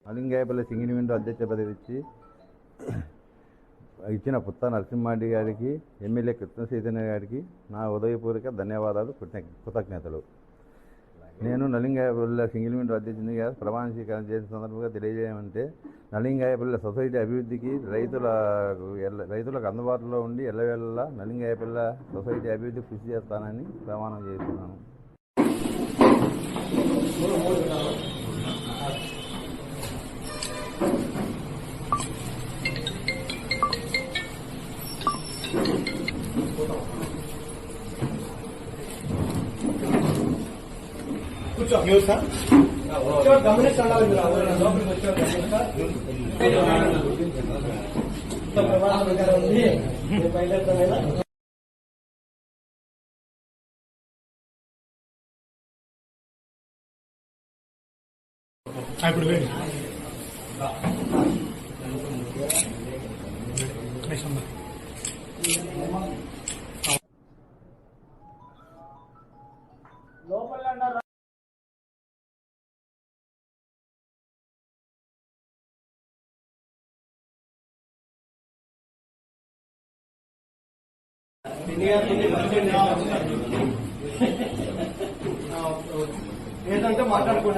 నలింగాయపల్లి single window అధ్యక్ష పదవి ఇచ్చిన పుత్త నరసింహారెడ్డి గారికి, ఎమ్మెల్యే కృష్ణ చైతన్య గారికి నా ఉదయపూర్వక ధన్యవాదాలు, కృతజ్ఞతలు. నేను నలింగాయపల్లి సింగిల్ విండో అధ్యక్షునిగా ప్రమాణ స్వీకారం చేసిన సందర్భంగా తెలియజేయమంటే, నలింగాయపల్లి సొసైటీ అభివృద్ధికి రైతులకు అందుబాటులో ఉండి ఎల్లవేళలా నలింగాయపల్లి సొసైటీ అభివృద్ధి కృషి చేస్తానని ప్రమాణం చేస్తున్నాను. కూర్చో న్యూస్ సార్ గమనించాలి ఇప్పుడు వేడి లోపల ఏంటంటే మాట్లాడుకున్నాను.